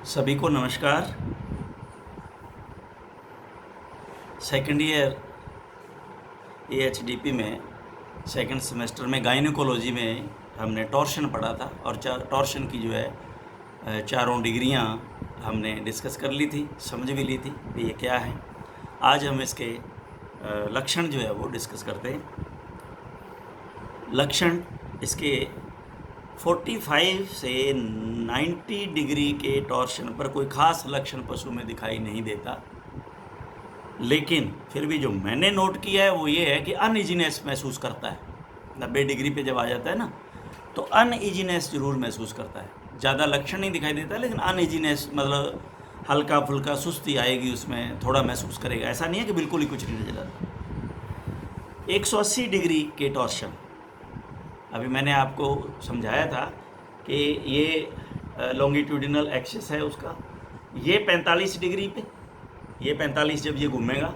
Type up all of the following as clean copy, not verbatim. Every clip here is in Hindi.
सभी को नमस्कार। सेकेंड ईयर एएचडीपी में सेकंड सेमेस्टर में गायनेकोलॉजी में हमने टॉर्शन पढ़ा था और टॉर्शन की जो है चारों डिग्रियां हमने डिस्कस कर ली थी, समझ भी ली थी कि ये क्या है। आज हम इसके लक्षण जो है वो डिस्कस करते हैं। लक्षण इसके 45 से 90 डिग्री के टॉर्शन पर कोई ख़ास लक्षण पशु में दिखाई नहीं देता, लेकिन फिर भी जो मैंने नोट किया है वो ये है कि अनइजीनेस महसूस करता है। 90 डिग्री पे जब आ जाता है ना तो अनइजीनेस ज़रूर महसूस करता है। ज़्यादा लक्षण नहीं दिखाई देता, लेकिन अनइजीनेस मतलब हल्का फुल्का सुस्ती आएगी, उसमें थोड़ा महसूस करेगा। ऐसा नहीं है कि बिल्कुल ही कुछ नहीं नजर आता। 180 डिग्री के टॉर्शन, अभी मैंने आपको समझाया था कि ये लॉन्गिट्यूडिनल एक्सिस है उसका, ये 45 डिग्री पे, ये 45 जब ये घूमेगा,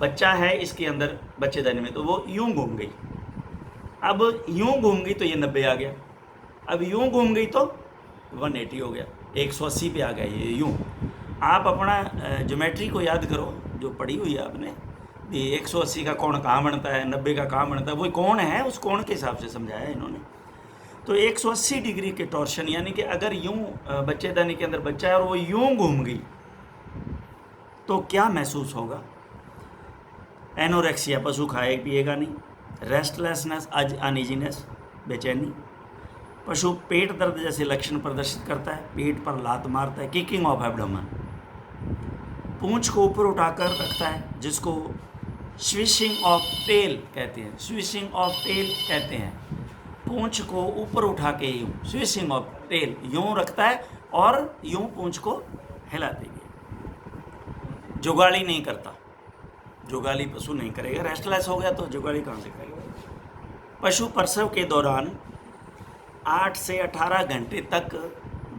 बच्चा है इसके अंदर बच्चेदानी में, तो वो यूं घूम गई। अब यूं घूम गई तो ये 90 आ गया, अब यूं घूम गई तो 180 हो गया, 180 पे आ गया ये यूं। आप अपना ज्योमेट्री को याद करो जो पढ़ी हुई है आपने, ये 180 का कोण कहाँ बनता है, 90 का कहाँ बनता है, वो कोण है, उस कोण के हिसाब से समझाया है इन्होंने। तो 180 डिग्री के टॉर्शन, यानी कि अगर यूं बच्चेदानी के अंदर बच्चा है और वो यूं घूम गई तो क्या महसूस होगा? एनोरेक्सिया, पशु खाए पिएगा नहीं। रेस्टलेसनेस, अनइजीनेस, बेचैनी। पशु पेट दर्द जैसे लक्षण प्रदर्शित करता है, पेट पर लात मारता है, किकिंग ऑफ एब्डोमेन, पूंछ को ऊपर उठाकर रखता है, जिसको स्विशिंग ऑफ टेल कहते हैं। स्विशिंग ऑफ टेल कहते हैं, पूंछ को ऊपर उठा के यूं, स्विशिंग ऑफ टेल, यूं रखता है और यूं पूंछ को हिला देगी। जुगाली नहीं करता, जुगाली पशु नहीं करेगा। रेस्टलेस हो गया तो जुगाली कहाँ से करेगा? पशु प्रसव के दौरान 8 से 18 घंटे तक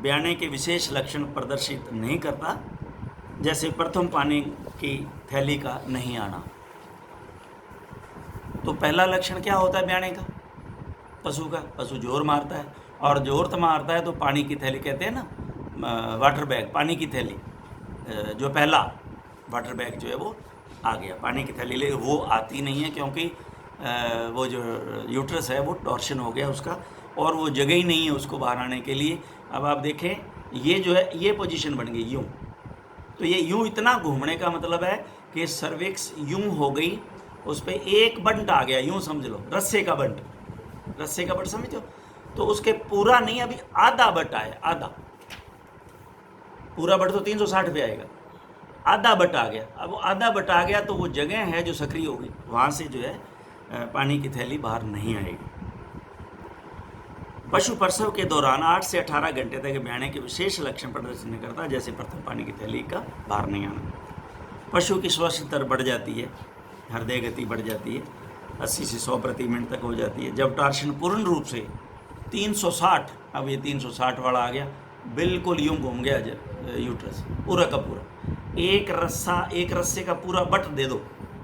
ब्याने के विशेष लक्षण प्रदर्शित नहीं करता, जैसे प्रथम पानी की थैली का नहीं आना। तो पहला लक्षण क्या होता है ब्याने का? पशु का, पशु जोर मारता है, और जोर तो मारता है तो पानी की थैली कहते हैं ना, वाटर बैग, पानी की थैली, जो पहला वाटर बैग जो है वो आ गया। पानी की थैली ले वो आती नहीं है, क्योंकि वो जो यूट्रस है वो टॉर्शन हो गया उसका, और वो जगह ही नहीं है उसको बाहर आने के लिए। अब आप देखें, ये जो है ये पोजीशन बन गई यूँ, तो ये यूँ इतना घूमने का मतलब है कि सर्विक्स यूँ हो गई, उस पर एक बंट आ गया, यूँ समझ लो, रस्से का बंट, रस्से का बंट समझते हो? तो उसके पूरा नहीं, अभी आधा बट आया, आधा, पूरा बट तो 360 पे आएगा, आधा बट आ गया। अब वो आधा बट आ गया तो वो जगह है जो सक्रिय होगी, वहाँ से जो है पानी की थैली बाहर नहीं आएगी। पशु प्रसव के दौरान 8 से 18 घंटे तक ब्याने के विशेष लक्षण प्रदर्शित नहीं करता, जैसे प्रथम पानी की थैली का बाहर नहीं आना। पशु की श्वास दर बढ़ जाती है, हृदय गति बढ़ जाती है, 80 से 100 प्रति मिनट तक हो जाती है। जब टॉर्शन पूर्ण रूप से 360, अब ये 360 वाला आ गया, बिल्कुल यूं घूम गया यूट्रस पूरा का पूरा, एक रस्से का पूरा बट दे दो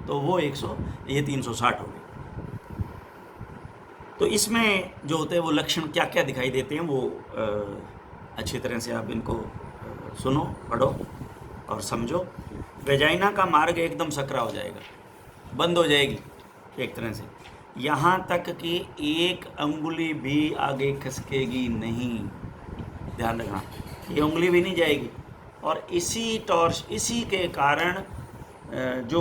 तो वो 360 हो गया। तो इसमें जो होते हैं वो लक्षण क्या क्या दिखाई देते हैं, वो अच्छी तरह से आप इनको सुनो, पढ़ो और समझो। वेजाइना का मार्ग एकदम सकरा हो जाएगा, बंद हो जाएगी एक तरह से, यहाँ तक कि एक अंगुली भी आगे खसकेगी नहीं, ध्यान रखना, ये उंगली भी नहीं जाएगी। और इसी के कारण जो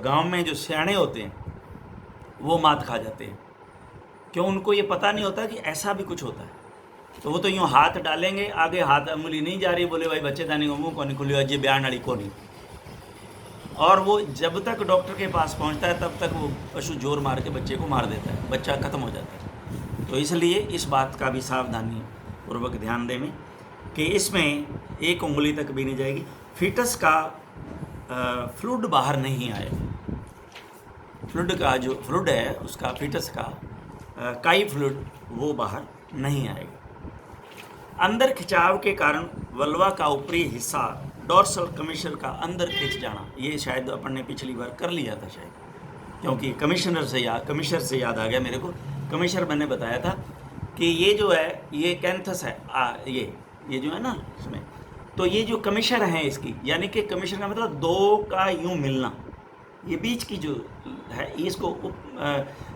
गांव में जो सियाने होते हैं वो मात खा जाते हैं, क्यों? उनको ये पता नहीं होता कि ऐसा भी कुछ होता है। तो वो तो यूँ हाथ डालेंगे, आगे हाथ अंगुली नहीं जा रही, बोले भाई बच्चेदानी को मुँह को नहीं खुली, अजय बयान अड़ी को नहीं। और वो जब तक डॉक्टर के पास पहुंचता है तब तक वो पशु जोर मार के बच्चे को मार देता है, बच्चा खत्म हो जाता है। तो इसलिए इस बात का भी सावधानी पूर्वक ध्यान दें कि इसमें एक उंगली तक भी नहीं जाएगी। फीटस का फ्लूइड बाहर नहीं आएगा, फ्लूइड का जो फ्लूइड है उसका, फीटस का काई फ्लूइड वो बाहर नहीं आएगा। अंदर खिंचाव के कारण वल्वा का ऊपरी हिस्सा, डोर्सल कमीशन का अंदर खिंच जाना, ये शायद अपन ने पिछली बार कर लिया था शायद, क्योंकि कमिश्नर से याद आ गया मेरे को। कमिश्नर मैंने बताया था कि ये जो है ये कैंथस है, ये जो है ना इसमें तो ये जो कमिशर हैं इसकी, यानी कि कमिशर का मतलब दो का यूं मिलना, ये बीच की जो है इसको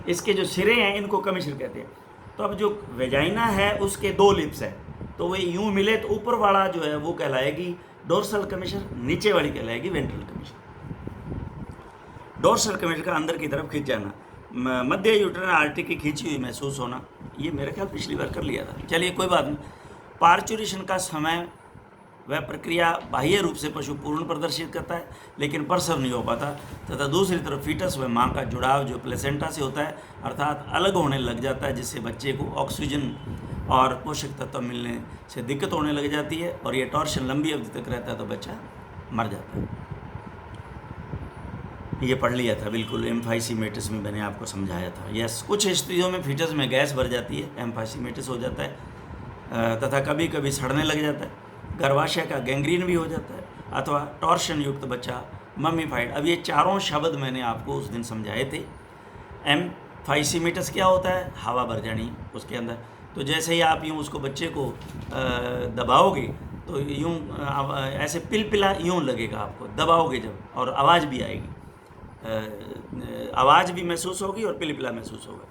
इसके जो सिरे हैं इनको कमिशर कहते हैं। तो अब जो वेजाइना है उसके दो लिप्स हैं, तो वे यूं मिले तो ऊपर वाला जो है वो कहलाएगी डोर्सल कमिशर, नीचे वाली कहलाएगी वेंट्रल कमिशर। डोर्सल कमिशर का अंदर की तरफ खींच जाना, मध्य यूट्रन आर्टरी की खींची हुई महसूस होना, ये मेरे ख्याल पिछली बार कर लिया था, चलिए कोई बात नहीं। पार्चुरेशन का समय वह प्रक्रिया बाह्य रूप से पशु पूर्ण प्रदर्शित करता है लेकिन प्रसव नहीं हो पाता, तथा दूसरी तरफ फीटस व मां का जुड़ाव जो प्लेसेंटा से होता है अर्थात अलग होने लग जाता है, जिससे बच्चे को ऑक्सीजन और पोषक तत्व मिलने से दिक्कत होने लग जाती है और यह टॉर्शन लंबी अवधि तक रहता है तो बच्चा मर जाता है। ये पढ़ लिया था बिल्कुल, एम्फाइसीमेटिस में मैंने आपको समझाया था। यस, कुछ स्थितियों में फीटस में गैस भर जाती है, एम्फाइसीमेटिस हो जाता है, तथा कभी कभी सड़ने लग जाता है, गर्भाशय का गैंग्रीन भी हो जाता है, अथवा टॉर्शन युक्त बच्चा मम्मीफाइड। अब ये चारों शब्द मैंने आपको उस दिन समझाए थे। एम्फाइसीमेटिस क्या होता है? हवा भर जानी उसके अंदर। तो जैसे ही आप यूँ उसको बच्चे को दबाओगे तो यूँ ऐसे पिलपिला यूँ लगेगा आपको, दबाओगे जब, और आवाज़ भी आएगी, आवाज़ भी महसूस होगी और पिलपिला महसूस होगा।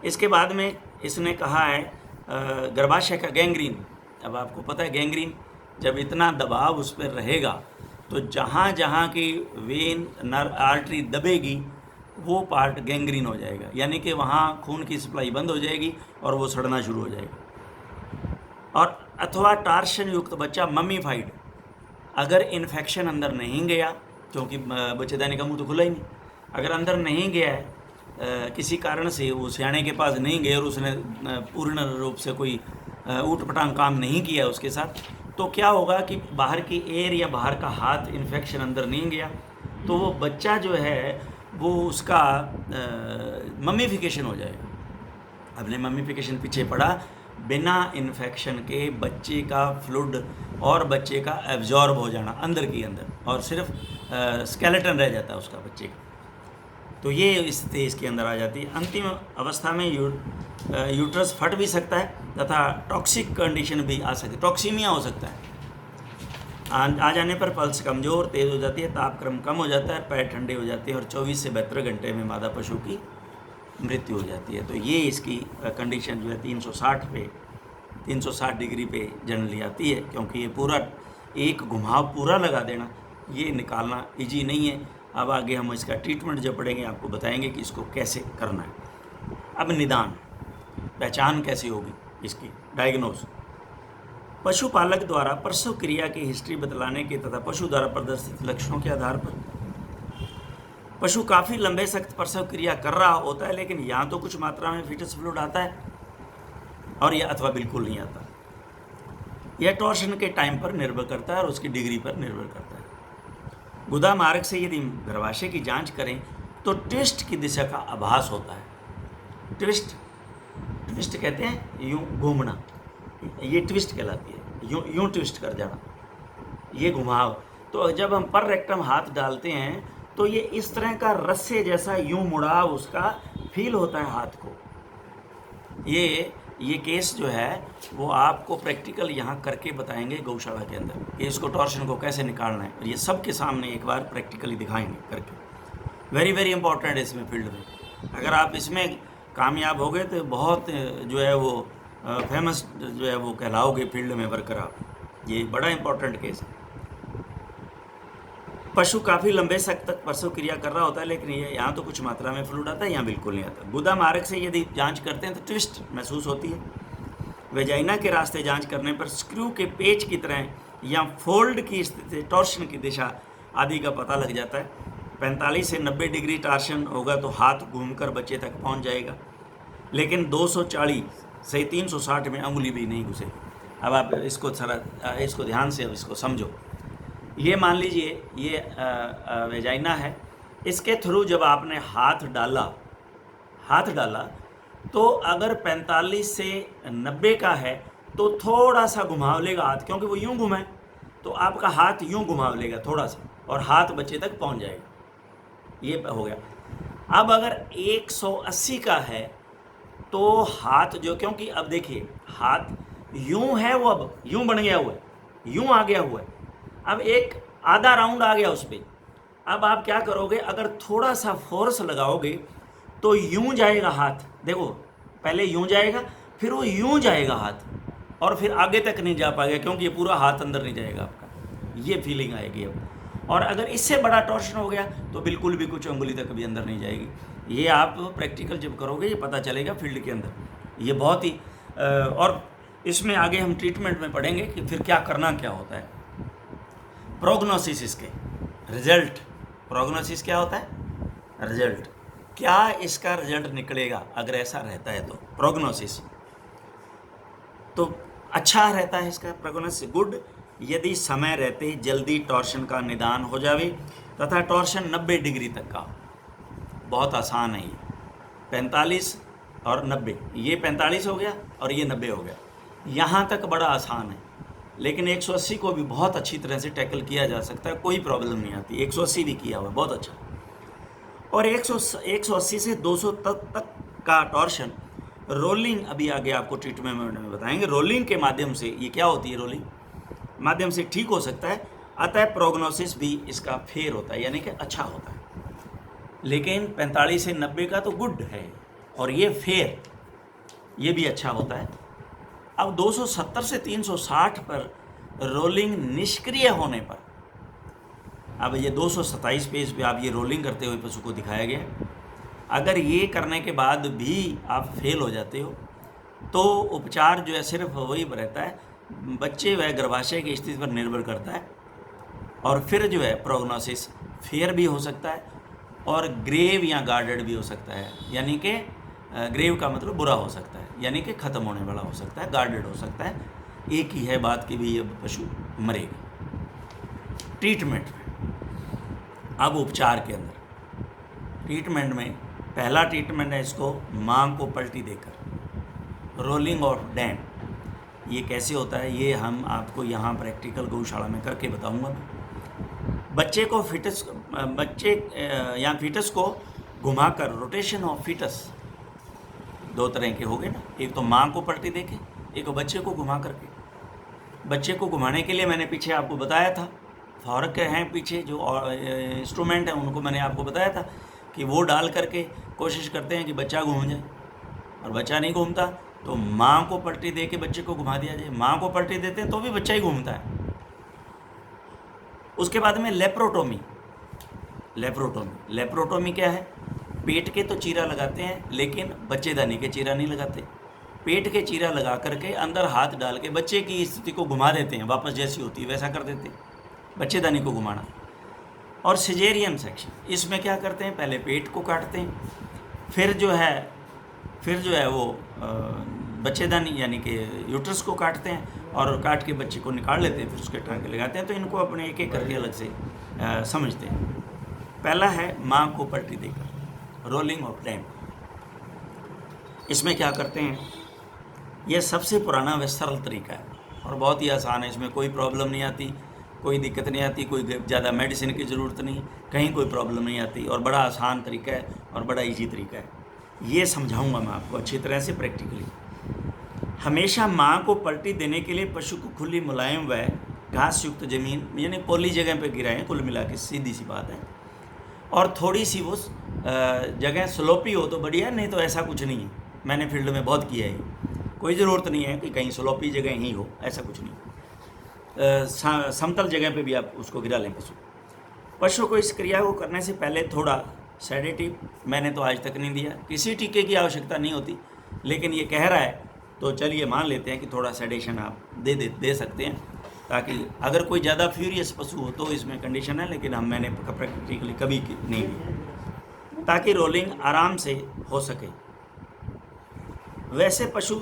इसके बाद में इसने कहा है गर्भाशय का गैंग्रीन। अब आपको पता है गैंग्रीन, जब इतना दबाव उस पर रहेगा तो जहाँ जहाँ की वेन नर आर्टरी दबेगी वो पार्ट गैंग्रीन हो जाएगा, यानी कि वहाँ खून की सप्लाई बंद हो जाएगी और वो सड़ना शुरू हो जाएगा। और अथवा टार्शन युक्त बच्चा मम्मीफाइड, अगर इन्फेक्शन अंदर नहीं गया, क्योंकि बच्चेदानी का मुंह तो खुला ही नहीं, अगर अंदर नहीं गया है किसी कारण से, वो सियाने के पास नहीं गए और उसने पूर्ण रूप से कोई ऊट पटांग काम नहीं किया उसके साथ, तो क्या होगा कि बाहर की एयर या बाहर का हाथ इन्फेक्शन अंदर नहीं गया तो वो बच्चा जो है वो उसका मम्मीफिकेशन हो जाएगा। अपने मम्मीफिकेशन पीछे पड़ा, बिना इन्फेक्शन के बच्चे का फ्लूइड और बच्चे का एब्जॉर्ब हो जाना अंदर की अंदर, और सिर्फ स्केलेटन रह जाता है उसका बच्चे का। तो ये स्थिति इसके अंदर आ जाती है। अंतिम अवस्था में यूट्रस फट भी सकता है तथा टॉक्सिक कंडीशन भी आ सकती है, टॉक्सीमिया हो सकता है। आ जाने पर पल्स कमज़ोर तेज़ हो जाती है, तापक्रम कम हो जाता है, पैर ठंडे हो जाते हैं और 24 से 72 घंटे में मादा पशु की मृत्यु हो जाती है। तो ये इसकी कंडीशन जो है 360 डिग्री पे जनरली आती है, क्योंकि ये पूरा एक घुमाव पूरा लगा देना ये निकालना इजी नहीं है। अब आगे हम इसका ट्रीटमेंट जब पढ़ेंगे आपको बताएंगे कि इसको कैसे करना है। अब निदान, पहचान कैसे होगी इसकी, डायग्नोज। पशुपालक द्वारा प्रसव क्रिया की हिस्ट्री बतलाने के तथा पशु द्वारा प्रदर्शित लक्षणों के आधार पर पशु काफ़ी लंबे सख्त प्रसव क्रिया कर रहा होता है, लेकिन यहाँ तो कुछ मात्रा में फीटस फ्लूइड आता है और यह अथवा बिल्कुल नहीं आता। यह टॉर्शन के टाइम पर निर्भर करता है और उसकी डिग्री पर निर्भर करता है। गुदा मार्ग से यदि गर्भाशय की जांच करें तो ट्विस्ट की दिशा का आभास होता है। ट्विस्ट कहते हैं यूं घूमना, ये ट्विस्ट कहलाती है, यूं ट्विस्ट कर जाना, ये घुमाव। तो जब हम पर रेक्टम हाथ डालते हैं तो ये इस तरह का रस्से जैसा यूं मुड़ाव उसका फील होता है हाथ को। ये केस जो है वो आपको प्रैक्टिकल यहाँ करके बताएंगे गौशाला के अंदर कि इसको टॉर्शन को कैसे निकालना है, और ये सबके सामने एक बार प्रैक्टिकली दिखाएंगे करके। वेरी वेरी इंपॉर्टेंट है इसमें फील्ड में। अगर आप इसमें कामयाब हो गए तो बहुत जो है वो फेमस जो है वो कहलाओगे फील्ड में वर्कर आप। ये बड़ा इंपॉर्टेंट केस है। पशु काफ़ी लंबे सख्त तक प्रसव क्रिया कर रहा होता है, लेकिन ये यहाँ तो कुछ मात्रा में फ्लूइड आता है, यहाँ बिल्कुल नहीं आता। गुदा मार्ग से यदि जांच करते हैं तो ट्विस्ट महसूस होती है। वेजाइना के रास्ते जांच करने पर स्क्रू के पेच की तरह या फोल्ड की स्थिति, टॉर्शन की दिशा आदि का पता लग जाता है। 45 से 90 डिग्री टॉर्शन होगा तो हाथ घूमकर बच्चे तक पहुँच जाएगा, लेकिन 240 से 360 में अंगुली भी नहीं घुसेगी। अब आप इसको ध्यान से अब इसको समझो। ये मान लीजिए ये वेजाइना है, इसके थ्रू जब आपने हाथ डाला तो अगर 45 से 90 का है तो थोड़ा सा घुमाव लेगा हाथ, क्योंकि वो यूं घुमाए तो आपका हाथ यूं घुमाव लेगा थोड़ा सा और हाथ बच्चे तक पहुंच जाएगा। ये हो गया। अब अगर 180 का है तो हाथ जो, क्योंकि अब देखिए हाथ यूं है, वो अब यूं बन गया हुआ है, यूं आ गया हुआ है, अब एक आधा राउंड आ गया उस पर। अब आप क्या करोगे, अगर थोड़ा सा फोर्स लगाओगे तो यूं जाएगा हाथ, देखो पहले यूं जाएगा, फिर वो यूं जाएगा हाथ, और फिर आगे तक नहीं जा पाएगा क्योंकि ये पूरा हाथ अंदर नहीं जाएगा आपका, ये फीलिंग आएगी अब। और अगर इससे बड़ा टॉर्शन हो गया तो बिल्कुल भी कुछ उंगली तक भी अंदर नहीं जाएगी। ये आप प्रैक्टिकल जब करोगे ये पता चलेगा फील्ड के अंदर। ये बहुत ही और इसमें आगे हम ट्रीटमेंट में पढ़ेंगे कि फिर क्या करना क्या होता है। प्रोग्नोसिस, इसके रिजल्ट, प्रोग्नोसिस क्या होता है, रिजल्ट, क्या इसका रिजल्ट निकलेगा अगर ऐसा रहता है तो प्रोग्नोसिस तो अच्छा रहता है इसका प्रोग्नोसिस गुड, यदि समय रहते ही जल्दी टॉर्शन का निदान हो जावे तथा टॉर्शन 90 डिग्री तक का। बहुत आसान है ये, 45 और 90, ये 45 हो गया और ये 90 हो गया, यहाँ तक बड़ा आसान है। लेकिन 180 को भी बहुत अच्छी तरह से टैकल किया जा सकता है, कोई प्रॉब्लम नहीं आती। 180 भी किया हुआ है, बहुत अच्छा। और 180 से 200 तक का टॉर्शन रोलिंग, अभी आगे आपको ट्रीटमेंट में बताएंगे, रोलिंग के माध्यम से, ये क्या होती है रोलिंग माध्यम से ठीक हो सकता है। अतः प्रोग्नोसिस भी इसका फेयर होता है, यानी कि अच्छा होता है। लेकिन 45 से 90 का तो गुड है और ये फेयर, ये भी अच्छा होता है। अब 270 से 360 पर रोलिंग निष्क्रिय होने पर, अब ये 227 पेज पे आप ये रोलिंग करते हुए पशु को दिखाया गया। अगर ये करने के बाद भी आप फेल हो जाते हो तो उपचार जो है सिर्फ वही रहता है, बच्चे व गर्भाशय की स्थिति पर निर्भर करता है। और फिर जो है प्रोग्नोसिस फेयर भी हो सकता है और ग्रेव या गार्डेड भी हो सकता है, यानी कि ग्रेव का मतलब बुरा हो सकता है, यानी कि ख़त्म होने वाला हो सकता है, गार्डेड हो सकता है। एक ही है बात कि भी ये पशु मरेगा। ट्रीटमेंट में, अब उपचार के अंदर, ट्रीटमेंट में पहला ट्रीटमेंट है इसको मांग को पलटी देकर, रोलिंग ऑफ डैम। ये कैसे होता है ये हम आपको यहाँ प्रैक्टिकल गौशाला में करके बताऊँगा। बच्चे को फीटस को घुमाकर, रोटेशन ऑफ फीटस दो तरह के हो गए ना, एक तो माँ को पलटी देके, एक तो बच्चे को घुमा करके। बच्चे को घुमाने के लिए मैंने पीछे आपको बताया था, फॉर्क हैं पीछे जो इंस्ट्रूमेंट हैं उनको मैंने आपको बताया था कि वो डाल करके कोशिश करते हैं कि बच्चा घूम जाए, और बच्चा नहीं घूमता तो माँ को पलटी दे के बच्चे को घुमा दिया जाए। माँ को पलटी देते हैं तो भी बच्चा ही घूमता है। उसके बाद में लेप्रोटोमी। लेप्रोटोमी क्या है, पेट के तो चीरा लगाते हैं लेकिन बच्चेदानी के चीरा नहीं लगाते। पेट के चीरा लगा करके अंदर हाथ डाल के बच्चे की स्थिति को घुमा देते हैं, वापस जैसी होती है वैसा कर देते हैं, बच्चेदानी को घुमाना। और सिजेरियन सेक्शन, इसमें क्या करते हैं, पहले पेट को काटते हैं, फिर जो है वो बच्चेदानी यानी कि यूट्रस को काटते हैं और काट के बच्चे को निकाल लेते हैं, फिर उसके टांके लगाते हैं। तो इनको अपने एक एक करके अलग से समझते हैं। पहला है माँ को पलटी देकर, रोलिंग ऑफ डैम। इसमें क्या करते हैं, यह सबसे पुराना व सरल तरीका है और बहुत ही आसान है, इसमें कोई प्रॉब्लम नहीं आती, कोई दिक्कत नहीं आती, कोई ज़्यादा मेडिसिन की ज़रूरत नहीं, कहीं कोई प्रॉब्लम नहीं आती, और बड़ा आसान तरीका है और बड़ा इजी तरीका है। ये समझाऊंगा मैं आपको अच्छी तरह से प्रैक्टिकली। हमेशा माँ को पलटी देने के लिए पशु को खुली मुलायम व घास युक्त ज़मीन यानी पोली जगह पे गिराएं, कुल मिला के सीधी सी बात है। और थोड़ी सी वो जगह स्लोपी हो तो बढ़िया, नहीं तो ऐसा कुछ नहीं है, मैंने फील्ड में बहुत किया है, कोई ज़रूरत नहीं है कि कहीं स्लोपी जगह ही हो, ऐसा कुछ नहीं। समतल जगह पे भी आप उसको गिरा लें पशु को इस क्रिया को करने से पहले थोड़ा सेडेटिव मैंने तो आज तक नहीं दिया, किसी टीके की आवश्यकता नहीं होती, लेकिन ये कह रहा है तो चलिए मान लेते हैं कि थोड़ा सेडेशन आप दे सकते हैं, ताकि अगर कोई ज़्यादा फ्यूरियस पशु हो तो इसमें कंडीशन है, लेकिन मैंने प्रैक्टिकली कभी नहीं दी, ताकि रोलिंग आराम से हो सके। वैसे पशु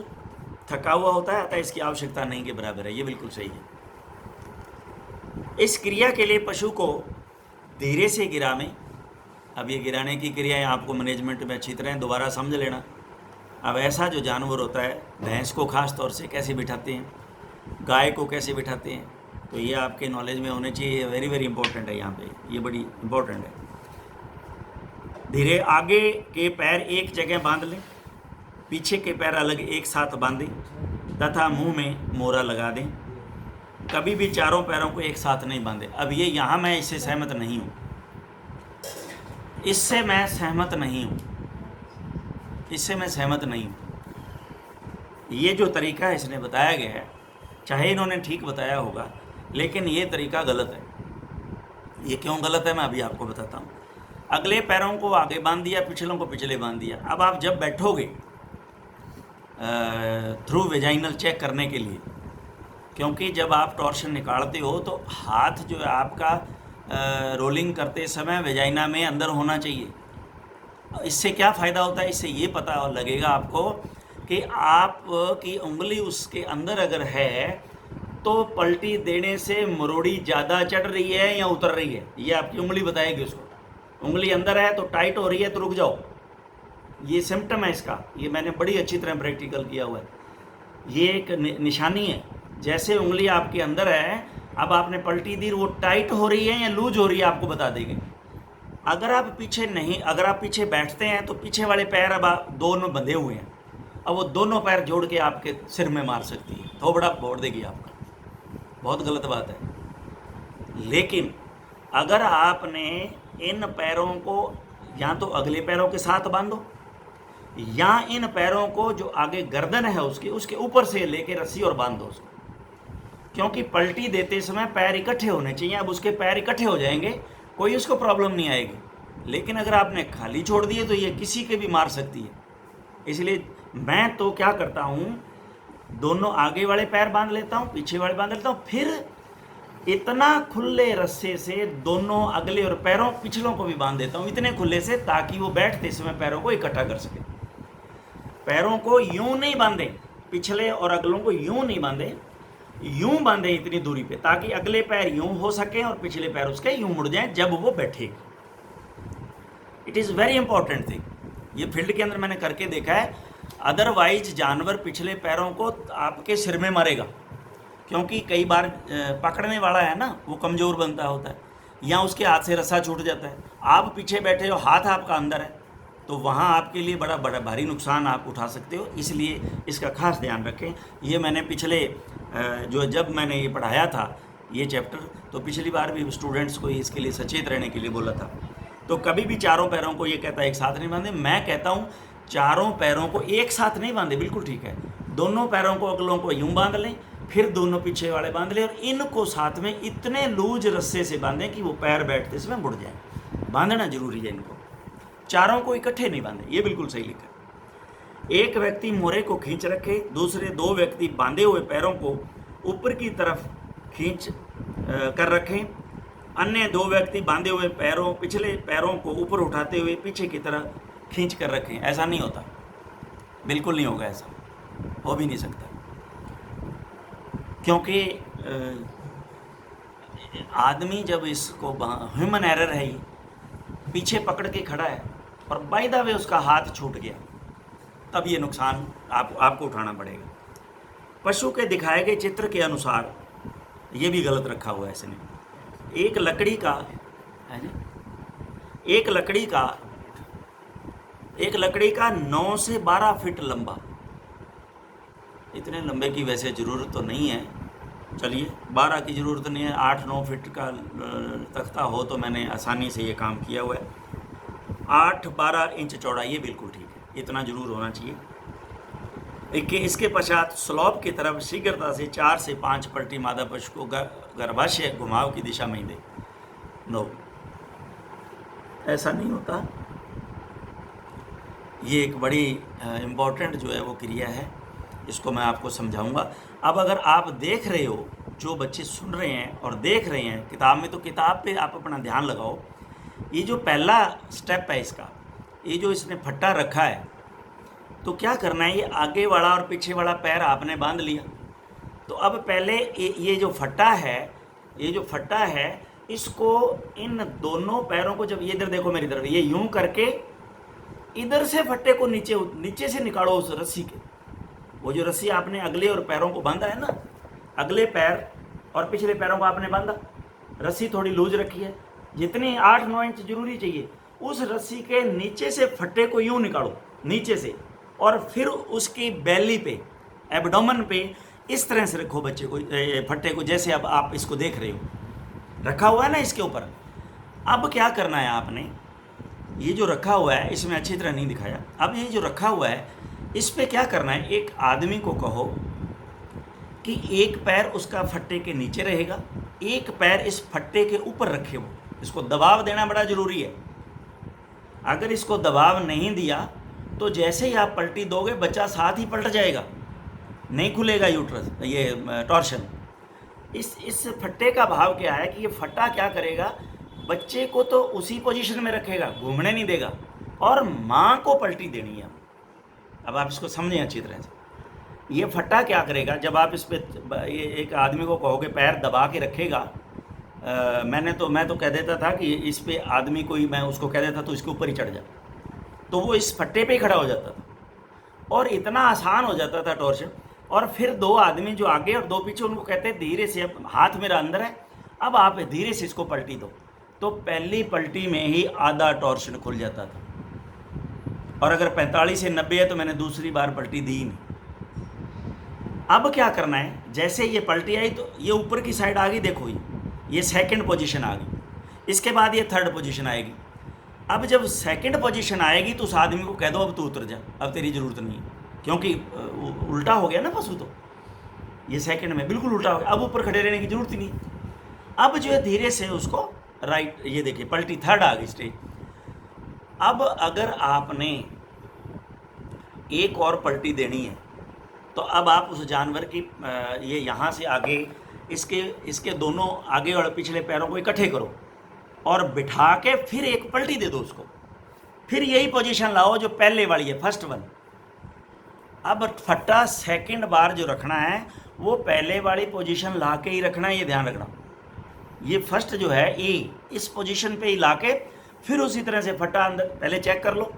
थका हुआ होता है, अतः इसकी आवश्यकता नहीं के बराबर है, ये बिल्कुल सही है। इस क्रिया के लिए पशु को धीरे से गिरावें। अब ये गिराने की क्रियाएं आपको मैनेजमेंट में अच्छी तरह दोबारा समझ लेना। अब ऐसा जो जानवर होता है, भैंस को खास तौर से कैसे बिठाते हैं, गाय को कैसे बिठाते हैं, तो ये आपके नॉलेज में होने चाहिए, वेरी वेरी इंपॉर्टेंट है, यहाँ पे ये बड़ी इंपॉर्टेंट है। धीरे आगे के पैर एक जगह बांध लें, पीछे के पैर अलग एक साथ बांधें तथा मुंह में मोरा लगा दें। कभी भी चारों पैरों को एक साथ नहीं बांधे। अब ये यहाँ मैं इससे सहमत नहीं हूँ, इससे मैं सहमत नहीं हूँ, इससे मैं सहमत नहीं हूँ। ये जो तरीका इसने बताया गया है, चाहे इन्होंने ठीक बताया होगा, लेकिन ये तरीका गलत है। ये क्यों गलत है मैं अभी आपको बताता हूँ। अगले पैरों को आगे बांध दिया, पिछलों को पिछले बांध दिया। अब आप जब बैठोगे थ्रू वेजाइनल चेक करने के लिए, क्योंकि जब आप टॉर्शन निकालते हो तो हाथ जो है आपका रोलिंग करते समय वेजाइना में अंदर होना चाहिए। इससे क्या फ़ायदा होता है, इससे ये पता लगेगा आपको कि आप की उंगली उसके अंदर अगर है तो पलटी देने से मरोड़ी ज़्यादा चढ़ रही है या उतर रही है, ये आपकी उंगली बताएगी उसको। उंगली अंदर है तो टाइट हो रही है तो रुक जाओ, ये सिम्टम है इसका। ये मैंने बड़ी अच्छी तरह प्रैक्टिकल किया हुआ है। ये एक निशानी है, जैसे उंगली आपके अंदर है, अब आपने पलटी दी, वो टाइट हो रही है या लूज हो रही है आपको बता देंगे। अगर आप पीछे नहीं, अगर आप पीछे बैठते हैं तो पीछे वाले पैर अब दोनों बंधे हुए हैं, अब वो दोनों पैर जोड़ के आपके सिर में मार सकती है, थोबड़ा फोड़ देगी आपका। बहुत गलत बात है। लेकिन अगर आपने इन पैरों को या तो अगले पैरों के साथ बांधो या इन पैरों को जो आगे गर्दन है उसके ऊपर से लेके रस्सी और बांध दो उसको, क्योंकि पलटी देते समय पैर इकट्ठे होने चाहिए। अब उसके पैर इकट्ठे हो जाएंगे, कोई उसको प्रॉब्लम नहीं आएगी। लेकिन अगर आपने खाली छोड़ दिए तो ये किसी के भी मार सकती है। इसलिए मैं तो क्या करता हूँ, दोनों आगे वाले पैर बांध लेता हूँ, पीछे वाले बांध लेता हूँ, फिर इतना खुले रस्से से दोनों अगले और पैरों पिछलों को भी बांध देता हूँ, इतने खुले से ताकि वो बैठते समय पैरों को इकट्ठा कर सके। पैरों को यूं नहीं बांधे, पिछले और अगलों को यूं नहीं बांधे, यूं बांधे इतनी दूरी पे, ताकि अगले पैर यूं हो सके और पिछले पैर उसके यूं मुड़ जाएं जब वो बैठे। It is very important thing. ये फील्ड के अंदर मैंने करके देखा है। अदरवाइज जानवर पिछले पैरों को आपके सिर में मारेगा, क्योंकि कई बार पकड़ने वाला है ना, वो कमज़ोर बनता होता है या उसके हाथ से रस्सा छूट जाता है। आप पीछे बैठे हो, हाथ आपका अंदर है, तो वहाँ आपके लिए बड़ा भारी नुकसान आप उठा सकते हो। इसलिए इसका खास ध्यान रखें। ये मैंने पिछले जब मैंने ये पढ़ाया था ये चैप्टर, तो पिछली बार भी स्टूडेंट्स को इसके लिए सचेत रहने के लिए बोला था। तो कभी भी चारों पैरों को, ये कहता है एक साथ नहीं बांधे, मैं कहता हूँ चारों पैरों को एक साथ नहीं बांधे, बिल्कुल ठीक है। दोनों पैरों को अगलों को यूं बांध लें, फिर दोनों पीछे वाले बांध लें, और इनको साथ में इतने लूज रस्से से बांधें कि वो पैर बैठते समय मुड़ जाए। बांधना जरूरी है इनको, चारों को इकट्ठे नहीं बांधे। ये बिल्कुल सही लिखा है। एक व्यक्ति मोरे को खींच रखे, दूसरे दो व्यक्ति बांधे हुए पैरों को ऊपर की तरफ खींच कर रखें, अन्य दो व्यक्ति बांधे हुए पैरों, पिछले पैरों को ऊपर उठाते हुए पीछे की तरफ खींच कर रखें। ऐसा नहीं होता, बिल्कुल नहीं होगा, ऐसा हो भी नहीं सकता, क्योंकि आदमी जब इसको, ह्यूमन एरर है ये, पीछे पकड़ के खड़ा है और बाय द वे उसका हाथ छूट गया, तब ये नुकसान आपको उठाना पड़ेगा। पशु के दिखाए गए चित्र के अनुसार ये भी गलत रखा हुआ है इसने। एक लकड़ी का है ना, एक लकड़ी का 9 से 12 फीट लंबा, इतने लंबे की वैसे ज़रूरत तो नहीं है, चलिए 12 की ज़रूरत नहीं है, 8-9 फीट का तख्ता हो तो मैंने आसानी से ये काम किया हुआ है। 8-12 इंच चौड़ा, ये बिल्कुल ठीक है, इतना ज़रूर होना चाहिए। इसके पश्चात स्लॉप की तरफ शीघ्रता से 4 से 5 पलटी मादा पशु को गर्भाशय घुमाव की दिशा में ही दे। नो, ऐसा नहीं होता। ये एक बड़ी इम्पॉर्टेंट जो है वो क्रिया है, इसको मैं आपको समझाऊंगा। अब अगर आप देख रहे हो, जो बच्चे सुन रहे हैं और देख रहे हैं किताब में, तो किताब पे आप अपना ध्यान लगाओ। ये जो पहला स्टेप है इसका, ये जो इसने फट्टा रखा है, तो क्या करना है, ये आगे वाला और पीछे वाला पैर आपने बांध लिया। तो अब पहले ये जो फट्टा है, इसको इन दोनों पैरों को, जब ये इधर देखो मेरी तरफ, ये यूं करके इधर से फट्टे को नीचे से निकालो उस रस्सी के। वो जो रस्सी आपने अगले और पैरों को बांधा है ना, अगले पैर और पिछले पैरों को आपने बांधा, रस्सी थोड़ी लूज रखी है, जितनी 8-9 इंच जरूरी चाहिए, उस रस्सी के नीचे से फट्टे को यूं निकालो नीचे से, और फिर उसकी बैली पे, एब्डोमेन पे इस तरह से रखो बच्चे को, फट्टे को, जैसे अब आप इसको देख रहे हो रखा हुआ है ना इसके ऊपर। अब क्या करना है आपने, ये जो रखा हुआ है इसमें अच्छी तरह नहीं दिखाया, अब ये जो रखा हुआ है इस पे क्या करना है, एक आदमी को कहो कि एक पैर उसका फट्टे के नीचे रहेगा, एक पैर इस फट्टे के ऊपर रखे हो। इसको दबाव देना बड़ा ज़रूरी है। अगर इसको दबाव नहीं दिया तो जैसे ही आप पलटी दोगे बच्चा साथ ही पलट जाएगा, नहीं खुलेगा यूट्रस, ये टॉर्शन। इस फट्टे का भाव क्या है कि ये फट्टा क्या करेगा, बच्चे को तो उसी पोजीशन में रखेगा, घूमने नहीं देगा, और माँ को पलटी देनी है। अब आप इसको समझें अच्छी तरह से। ये फट्टा क्या करेगा, जब आप इस पर एक आदमी को कहोगे पैर दबा के रखेगा, मैं तो कह देता था कि इस पे आदमी कोई, मैं उसको कह देता तो इसके ऊपर ही चढ़ जा, तो वो इस फट्टे पे ही खड़ा हो जाता था और इतना आसान हो जाता था टॉर्शन। और फिर दो आदमी जो आगे और दो पीछे, उनको कहते हैं धीरे से, अब हाथ मेरा अंदर है, अब आप धीरे से इसको पलटी दो, तो पहली पलटी में ही आधा टॉर्शन खुल जाता था। और अगर 45 से 90 है तो मैंने दूसरी बार पलटी दी ही नहीं। अब क्या करना है, जैसे ये पलटी आई तो ये ऊपर की साइड आ गई, देखो ये सेकंड पोजीशन आ गई, इसके बाद ये थर्ड पोजीशन आएगी। अब जब सेकंड पोजीशन आएगी तो उस आदमी को कह दो अब तू उतर जा, अब तेरी ज़रूरत नहीं है, क्योंकि उल्टा हो गया ना पशु, तो ये सेकंड में बिल्कुल उल्टा हो गया, अब ऊपर खड़े रहने की ज़रूरत ही नहीं। अब जो है धीरे से उसको राइट, ये देखिए पलटी थर्ड आ गई स्टेज। अब अगर आपने एक और पलटी देनी है तो अब आप उस जानवर की ये यहाँ से आगे इसके दोनों आगे और पिछले पैरों को इकट्ठे करो और बिठा के फिर एक पलटी दे दो उसको, फिर यही पोजीशन लाओ जो पहले वाली है, फर्स्ट वन। अब फट्टा सेकंड बार जो रखना है वो पहले वाली पोजीशन ला के ही रखना है, ये ध्यान रखना। ये फर्स्ट जो है ए, इस पोजीशन पे ही ला के फिर उसी तरह से फट्टा अंदर, पहले चेक कर लो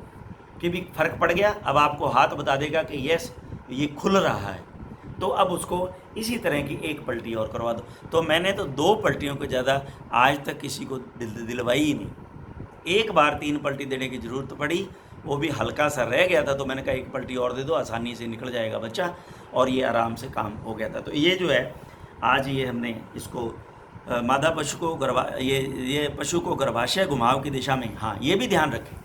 कि भी फ़र्क पड़ गया। अब आपको हाथ बता देगा कि यस ये खुल रहा है, तो अब उसको इसी तरह की एक पलटी और करवा दो। तो मैंने तो 2 पलटियों को ज़्यादा आज तक किसी को दिलवाई ही नहीं। एक बार 3 पलटी देने की ज़रूरत पड़ी, वो भी हल्का सा रह गया था, तो मैंने कहा एक पलटी और दे दो, आसानी से निकल जाएगा बच्चा, और ये आराम से काम हो गया था। तो ये जो है आज ये हमने इसको मादा पशु को ये पशु को गर्भाशय घुमाव की दिशा में, हाँ ये भी ध्यान रखें,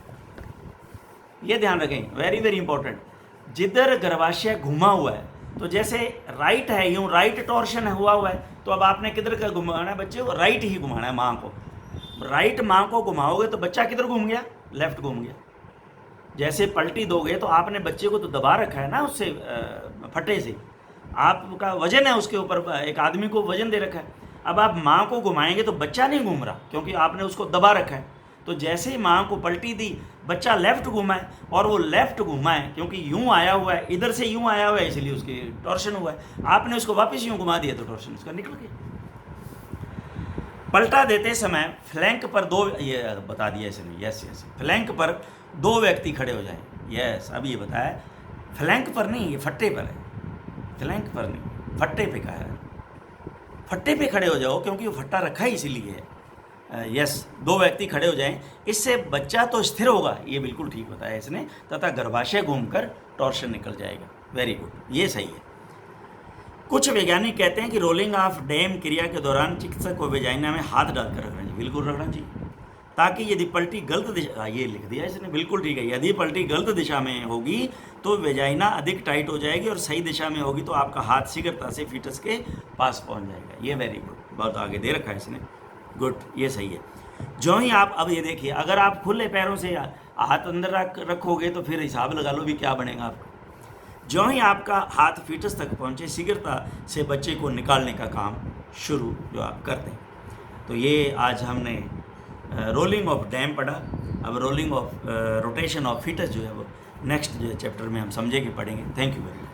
ये ध्यान रखें, वेरी वेरी इंपॉर्टेंट। जिधर गर्भाशय घुमा हुआ है, तो जैसे राइट है, यूँ राइट टॉर्शन हुआ है, तो अब आपने किधर का घुमाना है बच्चे को, राइट ही घुमाना है माँ को। राइट माँ को घुमाओगे तो बच्चा किधर घूम गया, लेफ्ट घूम गया। जैसे पलटी दोगे तो आपने बच्चे को तो दबा रखा है ना उससे फट्टे से, आपका वजन है उसके ऊपर, एक आदमी को वजन दे रखा है। अब आप माँ को घुमाएंगे तो बच्चा नहीं घूम रहा, क्योंकि आपने उसको दबा रखा है। तो जैसे ही माँ को पलटी दी, बच्चा लेफ़्ट घूमा है, और वो लेफ़्ट घूमा है क्योंकि यूँ आया हुआ है, इधर से यूँ आया हुआ है, इसलिए उसकी टॉर्शन हुआ है। आपने उसको वापस यूँ घुमा दिया तो टॉर्शन उसका निकल गया। पलटा देते समय फ्लैंक पर 2, ये बता दिया इसने, यस यस, फ्लैंक पर 2 व्यक्ति खड़े हो जाएं, यस। अब ये बताया फ्लैंक पर नहीं, ये फट्टे पर है, फ्लैंक पर नहीं, फट्टे पे कहा है। फट्टे पे खड़े हो जाओ क्योंकि वो फट्टा रखा ही इसीलिए है, यस। 2 व्यक्ति खड़े हो जाएं, इससे बच्चा तो स्थिर होगा, ये बिल्कुल ठीक बताया इसने, तथा गर्भाशय घूमकर टॉर्शन निकल जाएगा। वेरी गुड, ये सही है। कुछ वैज्ञानिक कहते हैं कि रोलिंग ऑफ डैम क्रिया के दौरान चिकित्सक को वेजाइना में हाथ डालकर रखना चाहिए, बिल्कुल रखना चाहिए, ताकि यदि पलटी गलत दिशा, ये लिख दिया इसने, बिल्कुल ठीक है, यदि पलटी गलत दिशा में होगी तो वेजाइना अधिक टाइट हो जाएगी, और सही दिशा में होगी तो आपका हाथ शीघ्रता से फीटस के पास पहुंच जाएगा। ये वेरी गुड, बहुत आगे दे रखा है इसने, गुड, ये सही है। जो ही आप, अब ये देखिए, अगर आप खुले पैरों से हाथ अंदर रखोगे तो फिर हिसाब लगा लो भी क्या बनेगा आपका। जो ही आपका हाथ फीटस तक पहुँचे, शीघ्रता से बच्चे को निकालने का काम शुरू जो आप करते हैं। तो ये आज हमने रोलिंग ऑफ डैम पढ़ा। अब rolling of rotation of fetus जो है वो नेक्स्ट जो है चैप्टर में हम समझेंगे, पढ़ेंगे। Thank you very much.